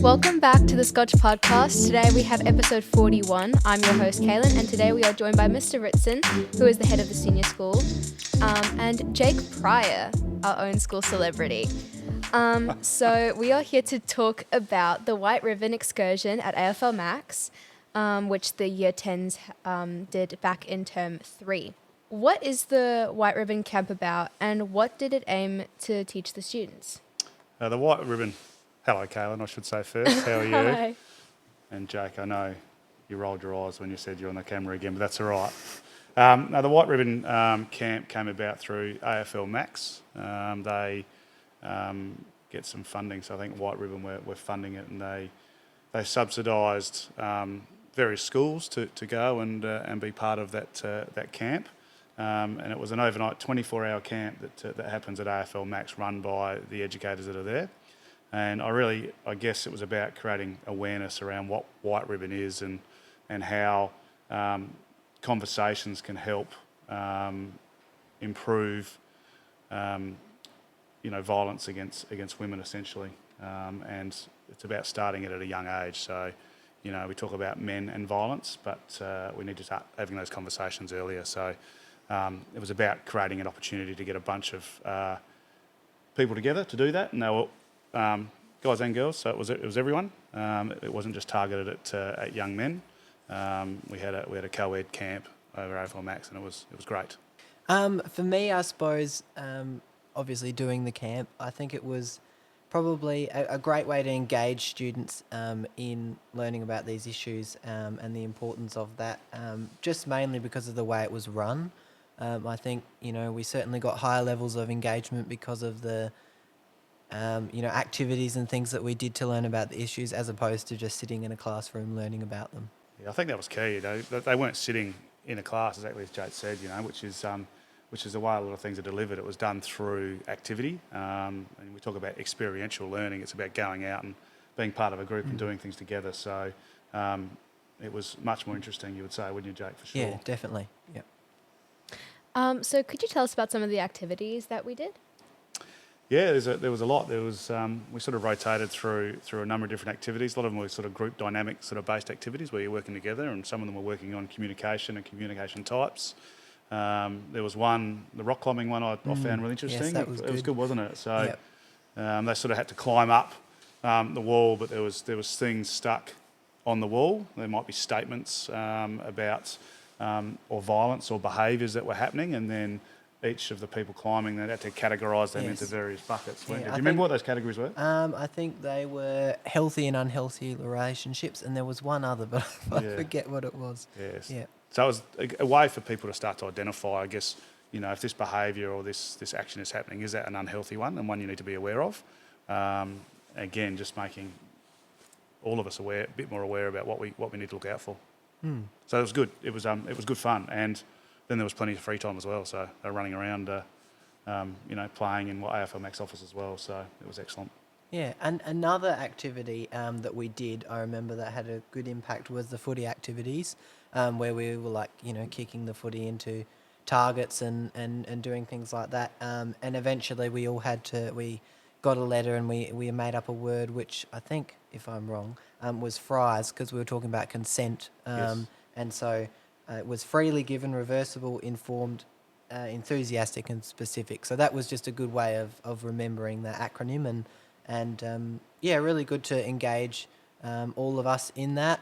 Welcome back to the Scotch podcast. Today we have episode 41. I'm your host, Kaylin, and today we are joined by Mr. Ritson, who is the head of the senior school, and Jake Pryor, our own school celebrity. So we are here to talk about the White Ribbon excursion at AFL Max, which the Year 10s did back in term 3. What is the White Ribbon camp about, and what did it aim to teach the students? The White Ribbon. Hello, Kaylin, I should say first. How are you? Hi. And Jake, I know you rolled your eyes when you said you're on the camera again, but that's all right. Now, the White Ribbon camp came about through AFL Max. They get some funding, so I think White Ribbon we're funding it, and they subsidised various schools to go and be part of that camp. And it was an overnight 24-hour camp that happens at AFL Max, run by the educators that are there. And I guess it was about creating awareness around what White Ribbon is and how conversations can help improve, violence against women, essentially. And it's about starting it at a young age. So, we talk about men and violence, but we need to start having those conversations earlier. So it was about creating an opportunity to get a bunch of people together to do that, and they were guys and girls, so it was everyone. It wasn't just targeted at young men. We had a co-ed camp over AFL Max, and it was great. For me, I suppose, obviously doing the camp, I think it was probably a great way to engage students in learning about these issues and the importance of that, just mainly because of the way it was run. I think, we certainly got higher levels of engagement because of the activities and things that we did to learn about the issues, as opposed to just sitting in a classroom learning about them. Yeah, I think that was key. They weren't sitting in a class, exactly as Jake said, which is the way a lot of things are delivered. It was done through activity, and we talk about experiential learning. It's about going out and being part of a group and doing things together. So it was much more interesting, you would say, wouldn't you, Jake, for sure? Yeah, definitely. Yep. So could you tell us about some of the activities that we did? Yeah, there was a lot. There was we sort of rotated through a number of different activities. A lot of them were sort of group dynamic sort of based activities where you're working together, and some of them were working on communication and communication types. There was one, the rock climbing one, I found really interesting. Yes, that was it was good, wasn't it? So yep. They sort of had to climb up the wall, but there was things stuck on the wall. There might be statements about or violence or behaviours that were happening, and then each of the people climbing, they had to categorise them into various buckets. Do you remember what those categories were? I think they were healthy and unhealthy relationships, and there was one other, but I forget what it was. Yes. Yeah. So it was a way for people to start to identify, I guess, if this behaviour or this action is happening, is that an unhealthy one and one you need to be aware of? Again, just making all of us a bit more aware about what we need to look out for. So it was good. It was good fun, and then there was plenty of free time as well. So they were running around, playing in what AFL Max offers as well. So it was excellent. Yeah, and another activity that we did, I remember that had a good impact, was the footy activities, where we were kicking the footy into targets and doing things like that. And eventually we got a letter and we made up a word, which I think, if I'm wrong, was fries, because we were talking about consent. Yes. And so it was freely given, reversible, informed, enthusiastic and specific. So that was just a good way of remembering the acronym and really good to engage all of us in that,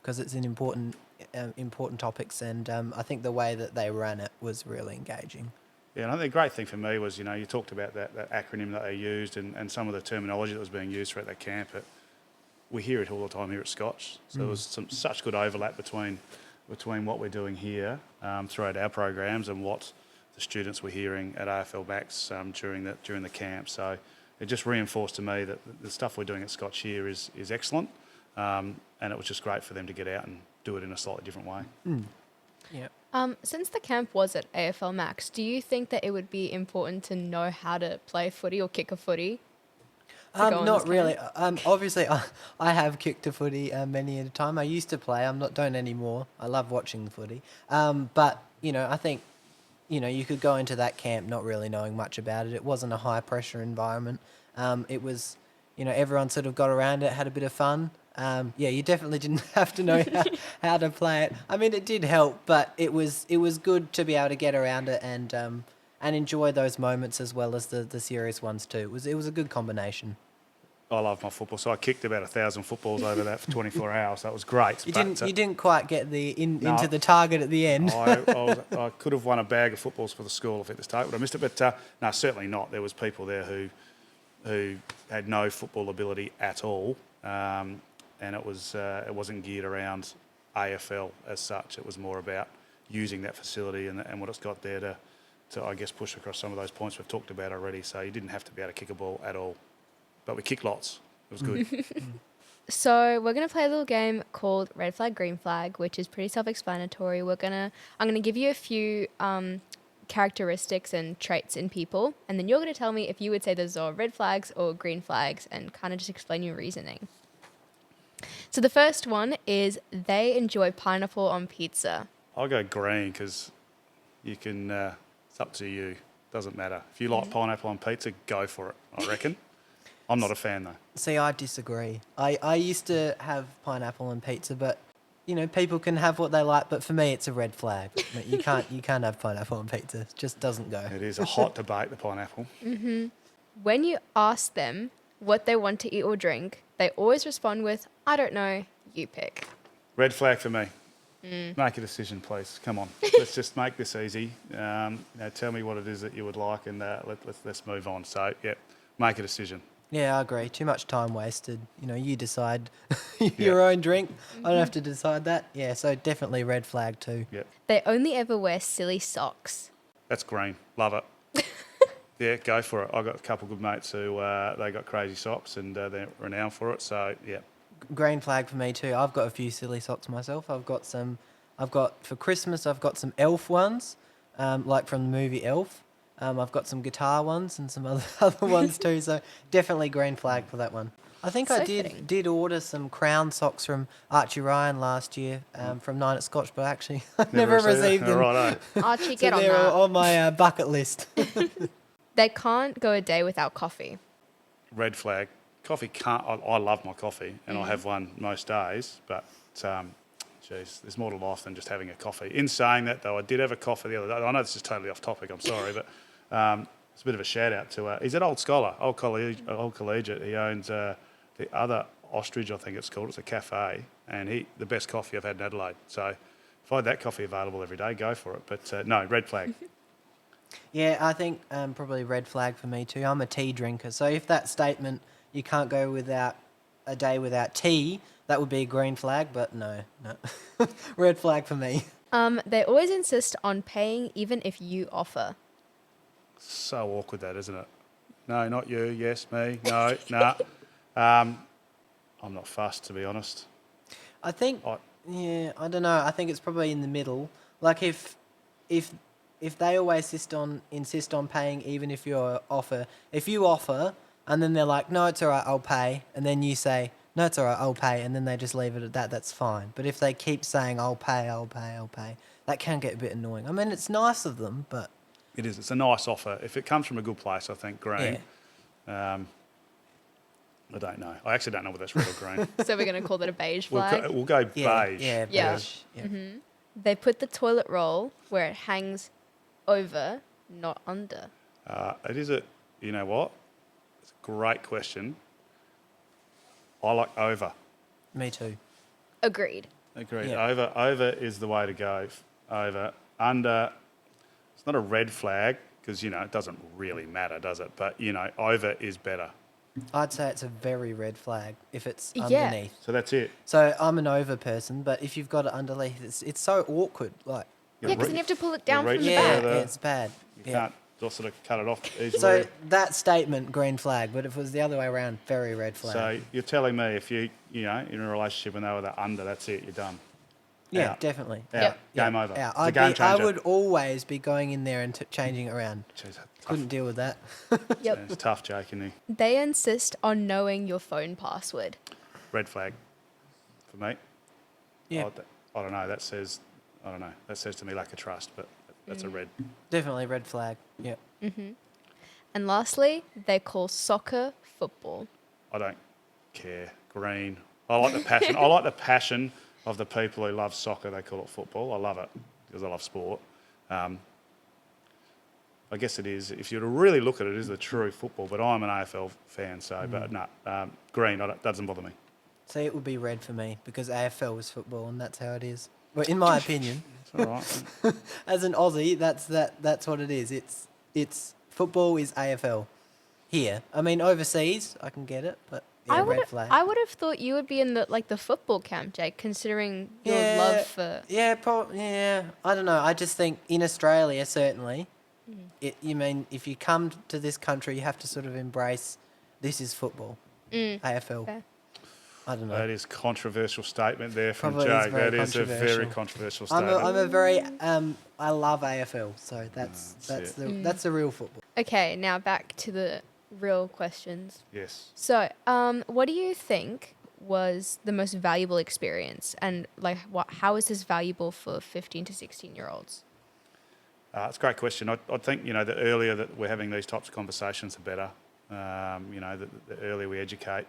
because it's an important topics, and I think the way that they ran it was really engaging. Yeah, and I think the great thing for me was, you talked about that acronym that they used and some of the terminology that was being used throughout that camp. We hear it all the time here at Scotch. So there was such good overlap between what we're doing here throughout our programs and what the students were hearing at AFL Max during the camp. So it just reinforced to me that the stuff we're doing at Scotch here is excellent, and it was just great for them to get out and do it in a slightly different way. Yeah. Since the camp was at AFL Max, do you think that it would be important to know how to play footy or kick a footy? Not really. Obviously, I have kicked a footy many at a time. I used to play. Don't anymore. I love watching the footy. But I think you could go into that camp not really knowing much about it. It wasn't a high pressure environment. It was everyone sort of got around it, had a bit of fun. You definitely didn't have to know how to play it. I mean, it did help, but it was good to be able to get around it and enjoy those moments as well as the serious ones too. It was a good combination. I love my football, so I kicked about 1,000 footballs over that for 24 hours. That was great. You didn't quite get into the target at the end. I could have won a bag of footballs for the school if it was target, but I missed it. But no, certainly not. There was people there who had no football ability at all, and it wasn't geared around AFL as such. It was more about using that facility and what it's got there to I guess push across some of those points we've talked about already. So you didn't have to be able to kick a ball at all. But we kicked lots. It was good. So we're gonna play a little game called Red Flag, Green Flag, which is pretty self-explanatory. I'm gonna give you a few characteristics and traits in people, and then you're gonna tell me if you would say those are red flags or green flags, and kind of just explain your reasoning. So the first one is they enjoy pineapple on pizza. I'll go green because you can. It's up to you. Doesn't matter. If you like pineapple on pizza, go for it. I reckon. I'm not a fan though. See, I disagree. I used to have pineapple on pizza, but people can have what they like. But for me, it's a red flag. You can't have pineapple on pizza. It just doesn't go. It is a hot debate, the pineapple. When you ask them what they want to eat or drink, they always respond with, "I don't know, you pick." Red flag for me. Make a decision, please. Come on, let's just make this easy. Tell me what it is that you would like, and let's move on. So, yeah, make a decision. Yeah, I agree. Too much time wasted. You decide your own drink. I don't have to decide that. Yeah, so definitely red flag too. Yeah, They only ever wear silly socks. that's green. Love it. Yeah, go for it. I've got a couple of good mates who they got crazy socks and they're renowned for it. So yeah, Green flag for me too. I've got a few silly socks myself. For Christmas, I've got some elf ones, like from the movie Elf. I've got some guitar ones and some other ones too. So definitely green flag for that one. I think So I fitting. did order some crown socks from Archie Ryan last year from 9 at Scotch, but actually I never received them. Right, Archie, So get on they're that. on my bucket list. They can't go a day without coffee. red flag. Coffee can't. I love my coffee, and I have one most days. But there's more to life than just having a coffee. In saying that, though, I did have a coffee the other day. I know this is totally off topic. I'm sorry, but it's a bit of a shout out to. He's an old scholar, old collegiate. He owns the other Ostrich, I think it's called. It's a cafe, and the best coffee I've had in Adelaide. So if I had that coffee available every day, go for it. But no, red flag. Yeah, I think probably red flag for me too. I'm a tea drinker, so if that statement you can't go without a day without tea, that would be a green flag. But no, red flag for me. They always insist on paying even if you offer. So awkward that, isn't it? No, not you. Yes, me. No, nah. I'm not fussed, to be honest. I think, I don't know. I think it's probably in the middle. Like if they always insist on paying even if you offer, and then they're like, no, it's all right, I'll pay, and then you say, no, it's all right, I'll pay, and then they just leave it at that, that's fine. But if they keep saying, I'll pay, that can get a bit annoying. I mean, it's nice of them, but... It is. It's a nice offer. If it comes from a good place, I think green. Yeah. I don't know. I actually don't know whether that's red or green. So we're going to call that a beige flag. We'll go Yeah, beige. yeah, Yeah. beige. Yeah. They put the toilet roll where it hangs over, not under. It is you know what? It's a great question. I like over. Me too. Agreed. Agreed. Yeah. Over is the way to go. Over. Under, it's not a red flag because, it doesn't really matter, does it? But, over is better. I'd say it's a very red flag if it's Yeah. underneath. So that's it. So I'm an over person, but if you've got it underneath, it's so awkward. Like, Yeah, because then you have to pull it down from the reach back. further. it's bad. You Yeah. can't just sort of cut it off easily. So that statement, green flag, but if it was the other way around, very red flag. So you're telling me if you're in a relationship and they were under, that's it, you're done. yeah, Out. definitely. Out. Yep. Game over. Yeah, It's a game I changer. would always be going in there and changing it around. Jeez, that's tough. Couldn't deal with that. Yep. It's tough, Jake, isn't he? They insist on knowing your phone password. Red flag for me. Yeah, I don't know. That says to me lack of trust, but that's a red. definitely red flag. Yeah. And lastly, they call soccer football. I don't care. Green. I like the passion. I like the passion of the people who love soccer. They call it football. I love it because I love sport. I guess it is. If you were to really look at it, it is the true football. But I'm an AFL fan, so but no, green doesn't bother me. So it would be red for me because AFL was football, and that's how it is. Well, in my opinion, It's all right. as an Aussie, that's what it is. It's football is AFL here. I mean, overseas, I can get it, but yeah, red flag. I would have thought you would be in the football camp, Jake, considering your love for. Yeah, I don't know. I just think in Australia, certainly, you mean if you come to this country, you have to sort of embrace this is football, AFL. Fair. I don't know. That is a controversial statement there from Probably is Jake. very That is a very controversial. controversial I'm statement. a very I love AFL, so that's it. the real football. Okay, now back to the real questions. Yes. So, what do you think was the most valuable experience, and like how is this valuable for 15 to 16-year-olds? It's a great question. I think, the earlier that we're having these types of conversations, the better. The earlier we educate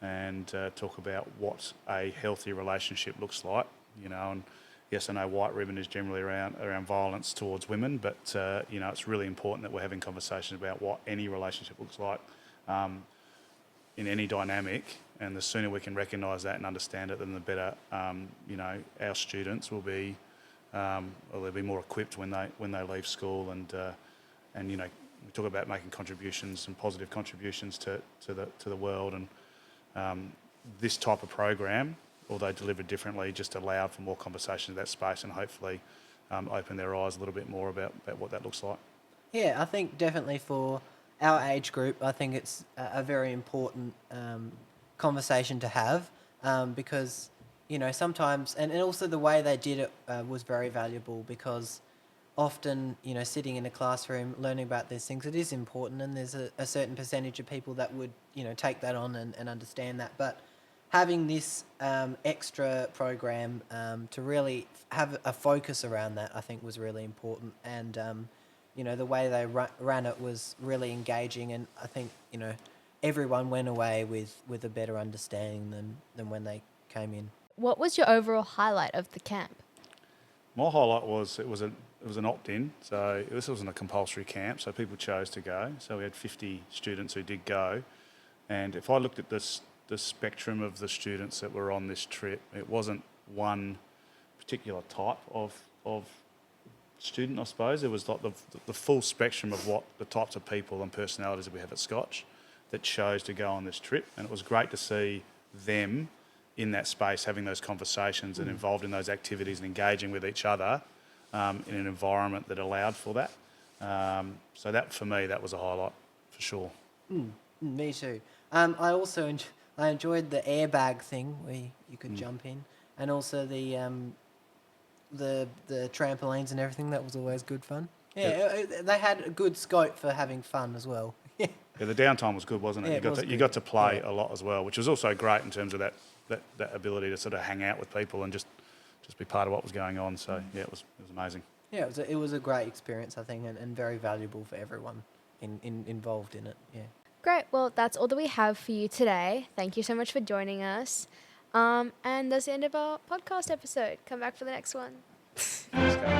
and talk about what a healthy relationship looks like, and yes, I know white ribbon is generally around violence towards women, but, it's really important that we're having conversations about what any relationship looks like in any dynamic, and the sooner we can recognise that and understand it, then the better, our students will be, they'll be more equipped when they leave school, and we talk about making contributions and positive contributions to the world, and this type of program, although delivered differently, just allowed for more conversation in that space, and hopefully open their eyes a little bit more about what that looks like. Yeah, I think definitely for our age group, I think it's a very important conversation to have because, sometimes, and also the way they did it was very valuable because often, sitting in a classroom learning about these things, it is important, and there's a certain percentage of people that would, take that on and understand that. But having this extra program to really have a focus around that, I think was really important. And, the way they ran it was really engaging, and I think, everyone went away with a better understanding than when they came in. What was your overall highlight of the camp? My highlight was it was an opt-in, so this wasn't a compulsory camp, so people chose to go. So we had 50 students who did go, and if I looked at the spectrum of the students that were on this trip, it wasn't one particular type of student, I suppose. It was like the full spectrum of what the types of people and personalities that we have at Scotch that chose to go on this trip, and it was great to see them in that space having those conversations and involved in those activities and engaging with each other in an environment that allowed for that. So that, for me, that was a highlight for sure. Me too. I also I enjoyed the airbag thing where you could jump in, and also the trampolines and everything. That was always good fun. Yeah, they had a good scope for having fun as well. Yeah, the downtime was good, wasn't it? Yeah, You got to play a lot as well, which was also great in terms of that ability to sort of hang out with people and just be part of what was going on. So yeah, it was amazing. Yeah, it was a great experience, I think, and very valuable for everyone involved in it. Yeah. Great. Well, that's all that we have for you today. Thank you so much for joining us. And that's the end of our podcast episode. Come back for the next one. Let's go.